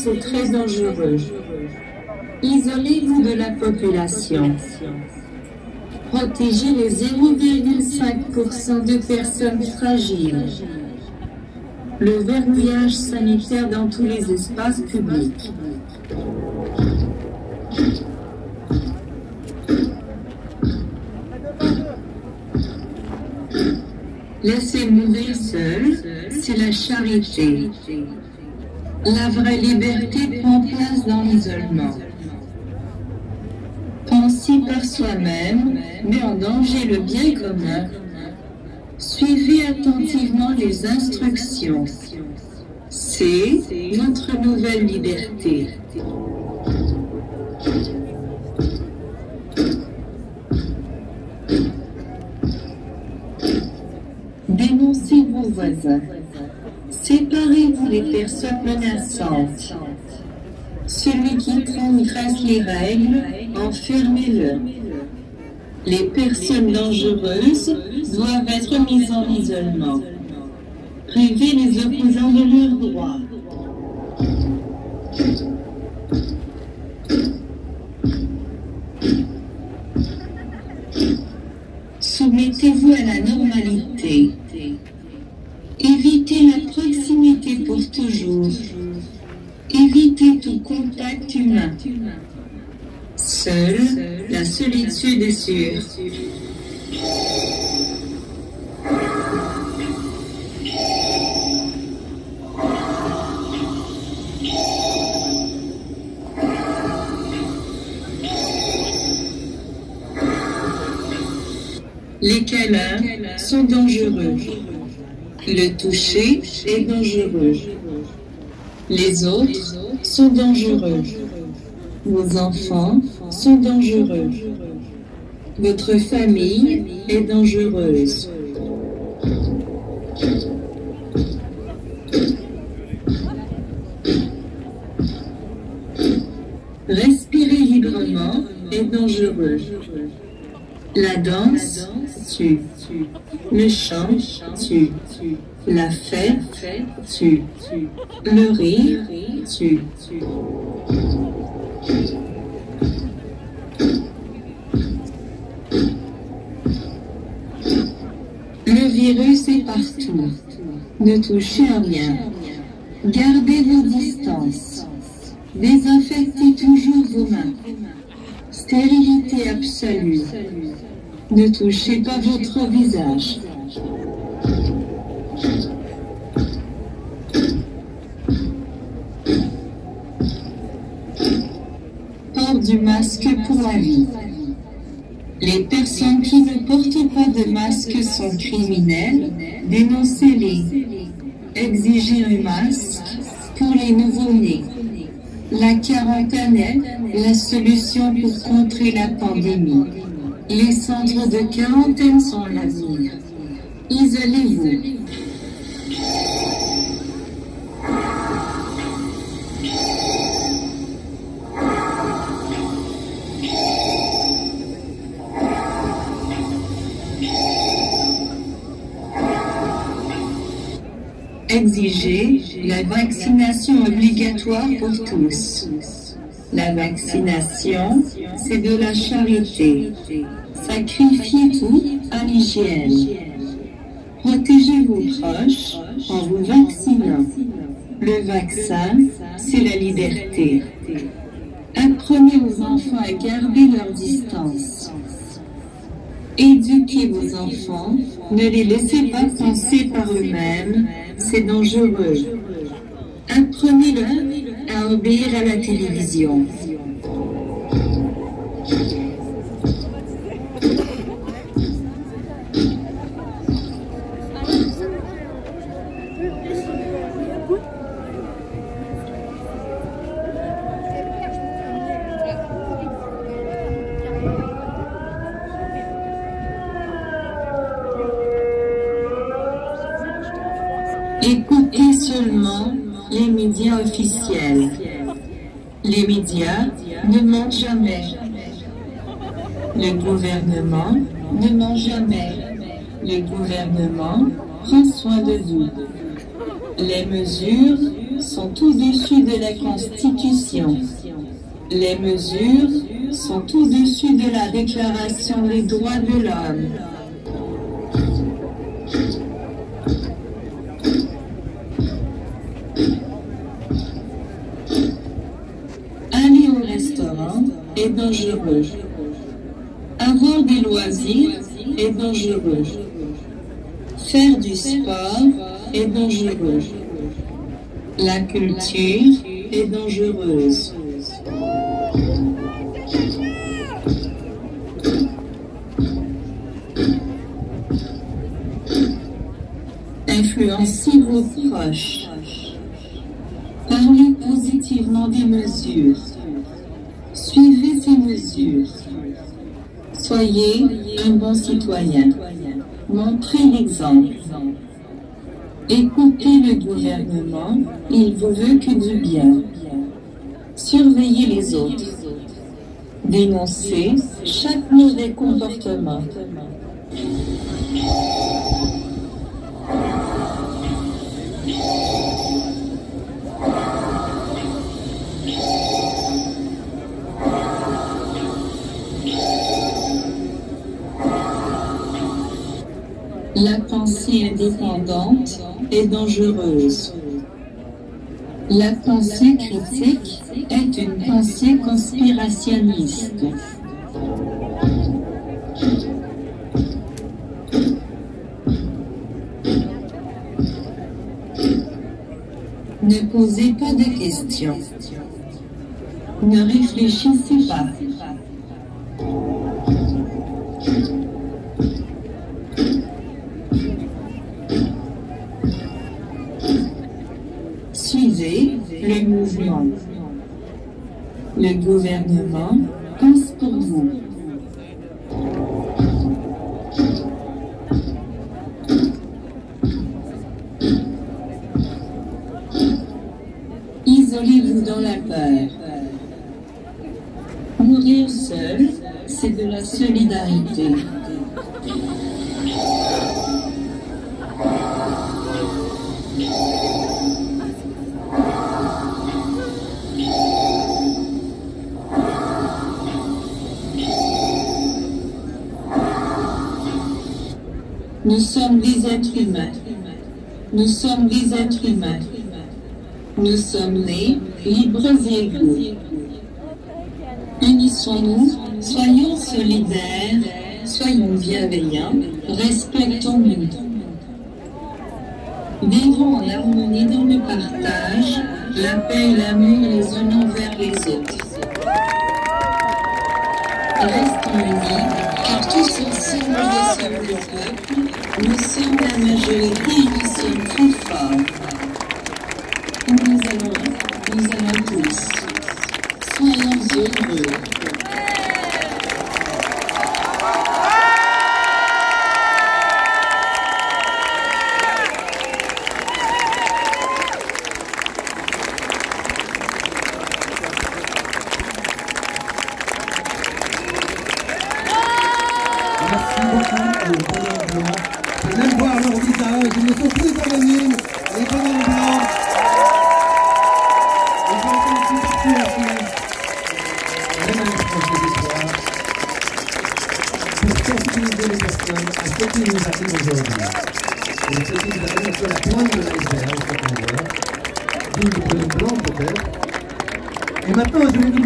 virus est très dangereux. Isolez-vous de la population. Protégez les 0,5% de personnes fragiles. Le verrouillage sanitaire dans tous les espaces publics. Laisser mourir seul, c'est la charité. La vraie liberté prend place dans l'isolement. Penser par soi-même met en danger le bien commun. Suivez attentivement les instructions. C'est votre nouvelle liberté. Dénoncez vos voisins. Séparez-vous des personnes menaçantes. Celui qui transgresse les règles, enfermez-le. Les personnes dangereuses doivent être mises en isolement. Privez les opposants de leurs droits. Soumettez-vous à la normalité. Évitez la proximité pour toujours. Évitez tout contact humain. Seule, la solitude est sûre. Les câlins sont dangereux. Le toucher est dangereux. Les autres sont dangereux. Vos enfants sont dangereux. Votre famille est dangereuse. Respirer librement est dangereux. La danse tue. Le chant tue. La fête tue. Le rire tue. Le virus est partout. Ne touchez à rien. Gardez vos distances. Désinfectez toujours vos mains. Stérilité absolue. Ne touchez pas votre visage. Port du masque pour la vie. Les personnes qui ne portent pas de masque sont criminelles. Dénoncez-les. Exigez un masque pour les nouveau-nés. La quarantaine est la solution pour contrer la pandémie. Les centres de quarantaine sont l'avenir. Isolez-vous. Exigez la vaccination obligatoire pour tous. La vaccination, c'est de la charité. Sacrifiez tout à l'hygiène. Protégez vos proches en vous vaccinant. Le vaccin, c'est la liberté. Apprenez aux enfants à garder leur distance. Éduquez vos enfants, ne les laissez pas penser par eux-mêmes, c'est dangereux. Apprenez-leur à obéir à la télévision. Écoutez seulement les médias officiels. Les médias ne mentent jamais. Le gouvernement ne ment jamais. Le gouvernement prend soin de vous. Les mesures sont au-dessus de la Constitution. Les mesures sont au-dessus de la Déclaration des droits de l'homme. Aller au restaurant est dangereux. Avoir des loisirs est dangereux. Faire du sport est dangereux. La culture est dangereuse. Influencez vos proches. Parlez positivement des mesures. Suivez ces mesures. Soyez un bon citoyen. Montrez l'exemple. Écoutez le gouvernement, il vous veut que du bien. Surveillez les autres. Dénoncez chaque mauvais comportement. La pensée indépendante est dangereuse. La pensée critique est une pensée conspirationniste. Ne posez pas de questions. Ne réfléchissez pas. Suivez le mouvement. Le gouvernement pense pour vous. Isolez-vous dans la peur. Mourir seul, c'est de la solidarité. Nous sommes des êtres humains. Nous sommes des êtres humains. Nous sommes nés libres et égaux. Unissons-nous, soyons solidaires, soyons bienveillants, respectons-nous. Vivons en harmonie dans le partage, la paix et l'amour les uns envers les autres. Restons unis, car tous ensemble nous sommes le peuple, nous sommes la majorité et nous sommes très forts. Nous allons tous. Soyons heureux. Merci beaucoup. Je peux même voir leur visage, ils ne sont plus anonymes, les bonhommes blancs. Ils sont tous merci. Vraiment une proposition pour sensibiliser les personnes à ce qui nous arrive aujourd'hui. Et ce qui nous arrive est que la pointe de l'iceberg, ce qu'on voit, d'une blanc peut-être. Et maintenant, je vais vous